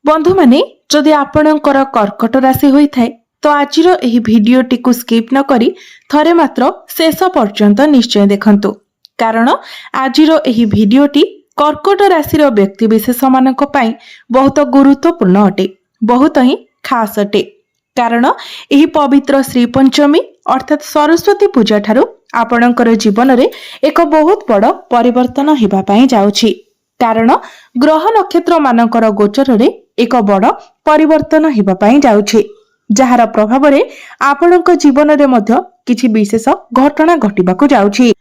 बंधु माने जदि आपणकर कर्कट राशि होइथाय तो आजिर एही भिडियोटी को स्किप न करी थरे मात्र शेष पर्यंत निश्चय देखंतु कारण आजिर एही भिडियोटी कर्कट राशि व्यक्ति विशेष मानक पई बहुत गुरुत्वपूर्ण अटे, बहुत ही खास अटे। कारण एही पवित्र श्री पंचमी अर्थात सरस्वती पूजा ठारू आपणकर जीवन रे एक बहुत बड़ परिवर्तन हेबा पई जाउछि। कारण ग्रह नक्षत्र मानकर गोचर रे एक बड़ परिवर्तन हेबा पई जाउछि, जहार प्रभाव रे आपणक जीवन रे मध्य किछि विशेष घटना घटिबाकू जाउछि।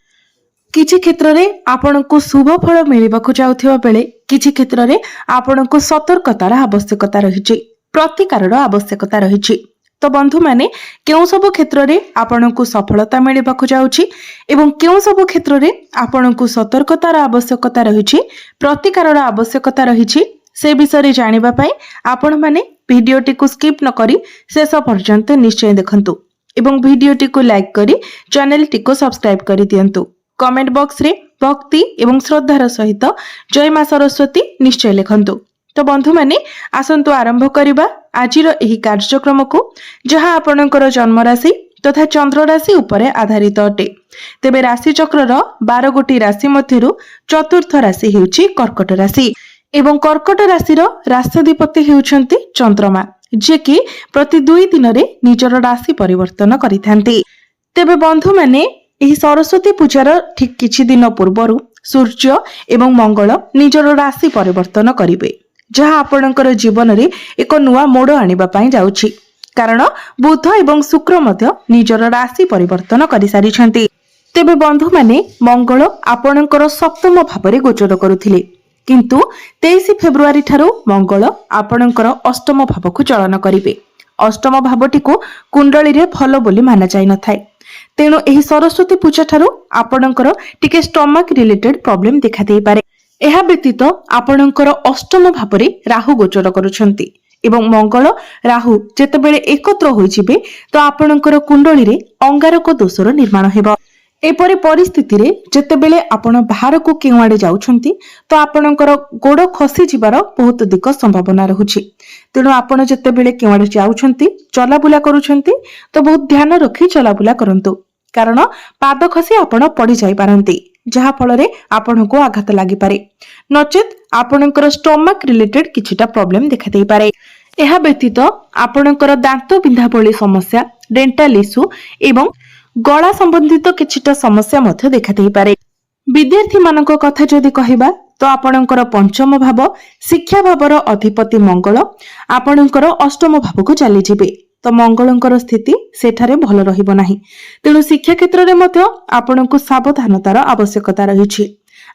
किछि क्षेत्र रे आपणको शुभ फल मिलिबाकू जाउथिबा बेले किछि क्षेत्र रे आपणको सतर्कतार आवश्यकता रहिछि, प्रतिकारर आवश्यकता रहिछि। तो बंधु माने केउ सब क्षेत्र रे आपणको सफलता मिलिबाकू जाउछि एवं केउ सब क्षेत्र रे आपणको सतर्कतार आवश्यकता रहिछि, प्रतिकारर आवश्यकता रहिछि, से विषय जानिबा पई आपण माने भिडियोटी को स्किप न करी शेष पर्यंत निश्चय देखंतु एवं भिडियोटी को लाइक करी चैनलटी को सब्सक्राइब करी दियंतु। कमेंट बॉक्स रे भक्ति एवं श्रद्धार सहित जय मां सरस्वती निश्चय लिखंतु। तो बंधु माने आसंतु आरंभ करिबा आजिर एही कार्यक्रम को, जहां आपणकर जन्म राशि तथा चंद्र राशि उपरे आधारित अटे। तेबे राशि चक्रर 12 गोटी राशि मध्यरु चतुर्थ राशि हेउची कर्कट राशि एवं कर्कट राशि राष्ट्राधिपति हेउछंती चंद्रमा, जे कि प्रति 2 दिन रे निजर राशि परिवर्तन करिथांती। तेबे बंधु माने एही सरस्वती पूजार ठीक किछि दिन पूर्वरु सूर्य एवं मंगल निजर राशि परिवर्तन करिवे, जहां आपणकर जीवन रे एक नुआ मोड़ आनिबा पई जाउछि। कारण बुध एवं शुक्र मध्य निजर राशि परिवर्तन करि सारिछंती। तेबे बंधु माने मंगल आपणकर सप्तम भावरे गोचर करुथिले, किंतु 23 फेब्रुआरी ठारू मंगल आपणकर अष्टम भावकु चलन करिवे। अष्टम भावटी को कुंडली रे भलो बोली माना जाय न थाए। तेणु एही सरस्वती पूजा ठारू आपणकर टिके स्टमक रिलेटेड प्रॉब्लम देखा देई पारे। एहा व्यतीत आपणकर अष्टम भावरे राहु गोचर करुछंती एवं मंगल राहु जेतेबेले एकत्र होई जिवे तो आपणकर कुंडली रे अंगारक दोषर निर्माण हेबो। एपरि परिस्थिति रे जेतेबेले आपण बाहर को केवाडे जाउछंती तो आपणकर गोड़ खसी जिबार बहुत अधिक संभावना रहुछि। तेणु आपण जेतेबेले केवाडे जाउछंती चलाबुला करूछंती तो बहुत ध्यान रखी चलाबुला करंतु, कारण पाद खसी आपण पड़ी जाई पारंती, जहा फल रे आपण को आघात लागि पारे, नचेत आपणकर स्टमक रिलेटेड किछिटा प्रॉब्लम देखा देई पारे। एहा व्यतीत आपणकर दांत बिंधा भली समस्या, डेंटल इश्यू एवं गला संबंधित किछिटा समस्या मध्य देखा देई पारे। विद्यार्थी मानक कथा जदि कहिबा तो आपणकर पंचम भाव शिक्षा भावर अधिपति मंगल आपणकर अष्टम भाव को चली जिवे, तो मंगलंकर स्थिति सेठारे भल रहिबो नाही। तेणु शिक्षा क्षेत्र रे मध्य आपणको सावधानतार आवश्यकता रहिछि।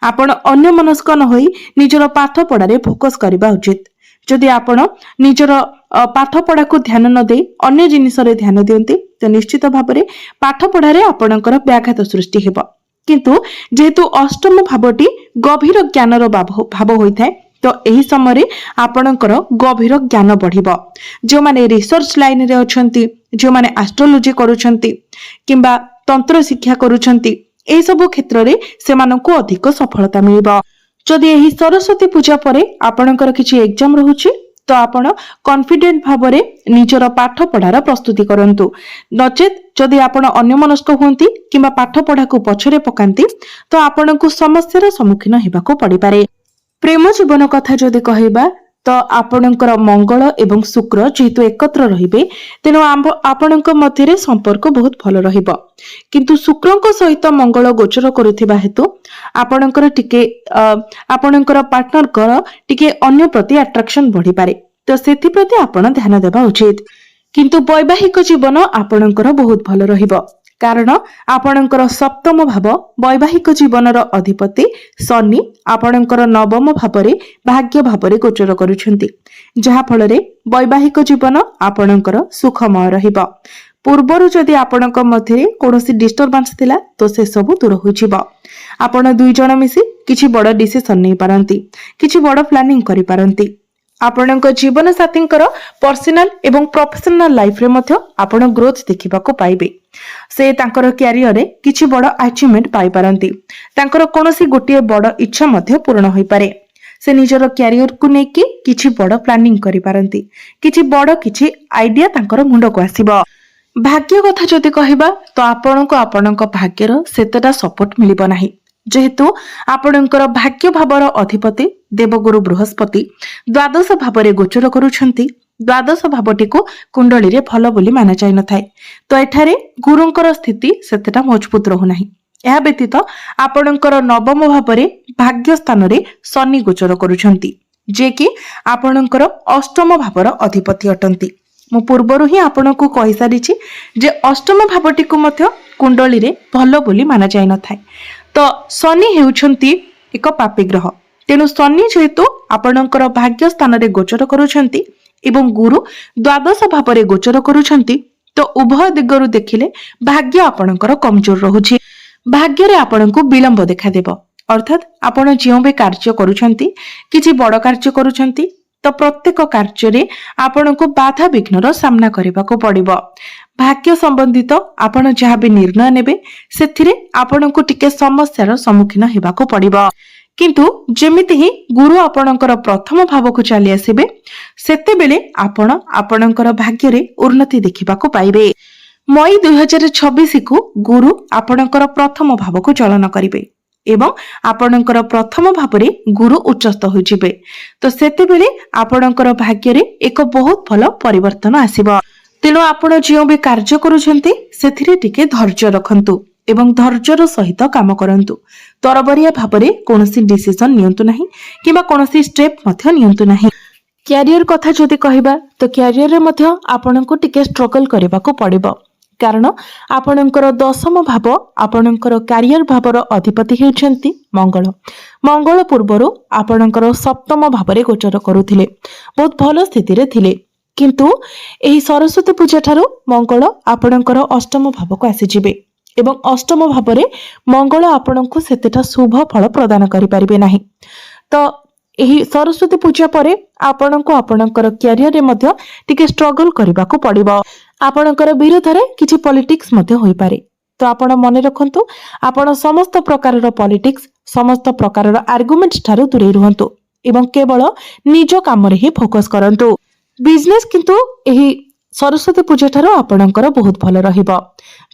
आपण अन्य मनस्क न होई निजर पाठ पढारे फोकस करबा उचित। जदि आपण निजर पाठ पढ़ा को ध्यान न दे अन्य जिनिस रे ध्यान दियंती तो निश्चित भाबरे पाठ पढ़ारे आपणकर व्याघात सृष्टि हेबो। किंतु जेहेतु अष्टम भावटी गभीर ज्ञानर भाव होइथाय तो एही समय आपणकर गभीर ज्ञान बढ़िबो। जो माने रिसर्च लाइन रे अछंती, जो माने एस्ट्रोलॉजी करूछंती किंबा तंत्र शिक्षा करूछंती, एही सब क्षेत्र रे सेमानकु अधिक सफलता मिलिबो। जदि एही सरस्वती पूजा परे आपणकर किछि एग्जाम रहुछि तो आपण कॉन्फिडेंट भावरे निजर पाठ पढ़ार प्रस्तुति करंतु, नचेत जदि आपण अन्यमनस्क हुंती किंबा पाठ पढ़ा को पछरे पकांती तो आपणकु समस्यार सम्मुखीन हेबाकू पड़ी पारे। प्रेम जीवन कथा जदि कहिबा तो आपणकर मंगल एवं शुक्र जेहेतु एकत्र रहिबे तेणु आपणक मध्यरे संपर्क बहुत भल रहिबो। किंतु शुक्रक सहित मंगल गोचर करुथिबा हेतु आपणकर टिके आपणकर पार्टनर टिके अन्य प्रति अट्रैक्शन बढ़ी पारे, तो सेथि प्रति आपण ध्यान देबा उचित। किंतु वैवाहिक जीवन आपणकर बहुत भल रहिबो, कारण आपणकर सप्तम भाव वैवाहिक जीवनर अधिपति शनि आपणकर नवम भावरे भाग्य भावरे गोचर करूछंती, जहा फल रे वैवाहिक जीवन आपणकर सुखमय रहिबो। पूर्वरु जदि आपणक मध्यरे कोनोसी डिस्टर्बेंस थिला तो से सब दूर होई जिवो। आपण दुई जण मिसी किछि बड़ डिसिजन नै पारंती, किछि बड़ प्लानिंग करि पारंती। आपणक जीवन साथींकर पर्सनल एवं प्रोफेशनल लाइफ रे मध्य आपण ग्रोथ देखिबा को पाइबे। से तांकर कैरियर रे किछि बड़ अचीवमेंट पाई पारंती, तांकर कोनोसी गोटिए बड़ इच्छा मध्य पूर्ण होई पारे। से निजर क्यारियर को नेकी किछि बड़ प्लानिंग करि पारंती किछि बड़ किछि आइडिया तांकर मुंड को आसीबो। भाग्य कथा जदि कहिबा तो आपणको आपणक भाग्यर सेतेटा सपोर्ट मिलिबो नाही जेहेतु आपणकर भाग्य भावर अधिपति देवगुरु बृहस्पति द्वादश भावरे गोचर करूछंती। द्वादश भावटी को कुंडली रे भल बोली माना जाय नथाय तो एठारे गुरुंकर स्थिति सेतेटा मजबूत रहु नाही। ଏହା ବ୍ୟତୀତ ଆପଣଙ୍କର ନବମ ଭାବରେ ଭାଗ୍ୟ ସ୍ଥାନରେ ଶନି ଗୋଚର କରୁଛନ୍ତି ଯେ କି ଆପଣଙ୍କର ଅଷ୍ଟମ ଭାବର ଅଧିପତି ଅଟନ୍ତି। ମୁଁ ପୂର୍ବରୁ ହିଁ ଆପଣଙ୍କୁ କହିସାରିଛି ଯେ ଅଷ୍ଟମ ଭାବଟିକୁ ମଧ୍ୟ କୁଣ୍ଡଳୀରେ ଭଲ ବୋଲି ମାନା ଯାଇ ନଥାଏ। ତ ଶନି ହେଉଛନ୍ତି ଏକ ପାପୀ ଗ୍ରହ, ତେଣୁ ଶନି ଯେହେତୁ ଆପଣଙ୍କର ଭାଗ୍ୟ ସ୍ଥାନରେ ଗୋଚର କରୁଛନ୍ତି ଏବଂ ଗୁରୁ ଦ୍ୱାଦଶ ଭାବରେ ଗୋଚର କରୁଛନ୍ତି ତ ଉଭୟ ଦିଗରୁ ଦେଖିଲେ ଭାଗ୍ୟ ଆପଣଙ୍କର କମଜୋର ରହୁଛି। भाग्य रे आपनको विलंब देखादेव अर्थात आपण जो भी कार्य करुछंती किछि बड़ कार्य करुछंती तो प्रत्येक कार्य रे आपनको बाधा विघ्नर सामना करबाको पड़िबो। भाग्य संबंधित आपण जहाँ भी निर्णय नेबे सेथिरे आपनको टिके समस्यार सम्मुखीन हेबाको पड़िबो। किंतु जेमिति ही गुरु आपणकर प्रथम भाव को चली आसीबे सेते बेले आपण आपणकर भाग्य रे उन्नति देखिबाको पाइबे। मई 2026 को गुरु आपणकर प्रथम भाव को चलन करिवे एवं आपणकर प्रथम भाव रे गुरु उच्चस्थ हो जिवे तो सेते बेले आपणकर भाग्य रे एक बहुत भल परिवर्तन आसीबो। तेणु आपण जो भी कार्य करूछंती सेथिरे टिके धैर्य रखंतु एवं धैर्यर सहित काम करंतु। तरबरिया भाव रे कोनोसी डिसिजन नियंतु नाही किबा कोनोसी स्टेप मध्य नियंतु नाही। क्यारियर कथा जदि कहिबा तो क्यारियर रे मध्य आपणको टिके स्ट्रगल करबाको पड़िबो कारण आपणकर दशम भाव आपणकर क्यारियर भावर अधिपति हेउछंती मंगल। मंगल पूर्वरु आपणकर सप्तम भावरे गोचर करुथिले बहुत भल स्थिति रे थिले किंतु एही सरस्वती पूजा ठारू मंगल आपणकर अष्टम भाव को आसी जिवे एवं अष्टम भावरे मंगल आपणको सेतेटा शुभ फल प्रदान करि परिबे नाही। तो एही सरस्वती पूजा परे आपणको आपणकर क्यारियर रे मध्य टिके स्ट्रगल करबाको पड़िबो। आपणकर विरोध रे किछि पॉलिटिक्स मध्य होई पारे तो आपण मने रखंतु आपण समस्त प्रकारर पॉलिटिक्स समस्त प्रकारर आर्गुमेंट ठारू दूरे रहंतु एवं केवल निज काम रे ही फोकस करंतु। बिजनेस किंतु एही सरस्वती पूजा ठारू आपणकर बहुत भल रहिबो।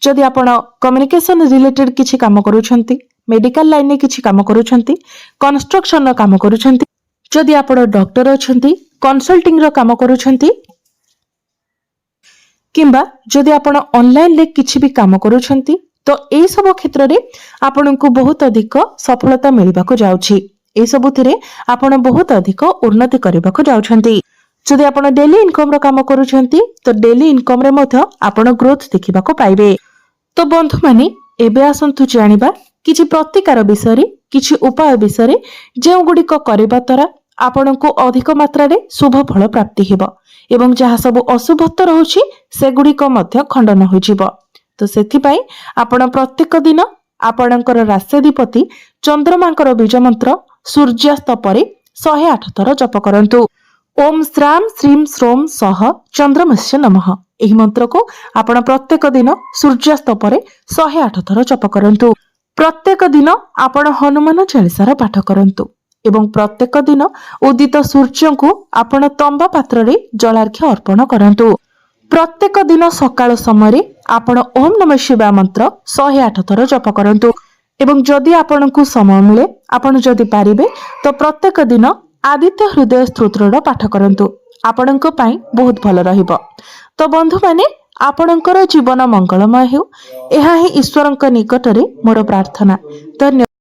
जदि आपण कम्युनिकेशन रिलेटेड किछि काम करूछंती मेडिकल लाइन ने किछि काम करूछंती कंस्ट्रक्शन रो काम करूछंती जदि आपण डॉक्टर अछंती कंसल्टिंग रो काम करूछंती किंबा जदि आपण ऑनलाइन ले किछि भी काम करूछंती तो एई सब क्षेत्र रे आपनको बहुत अधिक सफलता मिलबा को जाउछि। एई सब थिरे आपण बहुत अधिक उन्नति करबा को जाउछंती। जदि आपण डेली इनकम रो काम करूछंती तो डेली इनकम रे मध्य आपण ग्रोथ देखिबा को पाइबे। तो बंधु माने एबे आसंतु जानिबा किछि प्रतिकार विषय रे किछि उपाय विषय रे जे गुडी को करबा तरा आपनको अधिक मात्रा रे शुभ फल प्राप्ति हेबो एवं जहाँ सब अशुभत्व रहुछि सेगुड़िक मध्य खंडन होइजिबो। तो सेथि पई आपण प्रत्येक दिन आपणकर राष्ट्राधिपति चंद्रमांकर बीज मंत्र सूर्यास्त परे 108 थर जप करंतु। ओम श्राम श्रीम श्रोम सह चंद्रमस्य नमः एही मंत्र को आपण प्रत्येक दिन सूर्यास्त परे 108 थर जप करंतु। प्रत्येक दिन आपण हनुमान चालीसार पाठ करंतु एवं प्रत्येक दिन उदित सूर्य को आपण तंबा पात्र रे जलार्घ्य अर्पण करंतु। प्रत्येक दिन सकाळ समय आपण ओम नमः शिवाय मंत्र 108 थर जप करंतु एवं जदि आपनकु समय मिले आपण जदि पारिबे तो प्रत्येक दिन आदित्य हृदय स्तोत्रर पाठ करंतु आपणक पई बहुत भल रहिबो। तो बंधु माने आपणकर जीवन मंगलमय हेउ एहा ही ईश्वरक निकटरे मोर प्रार्थना। धन्यवाद।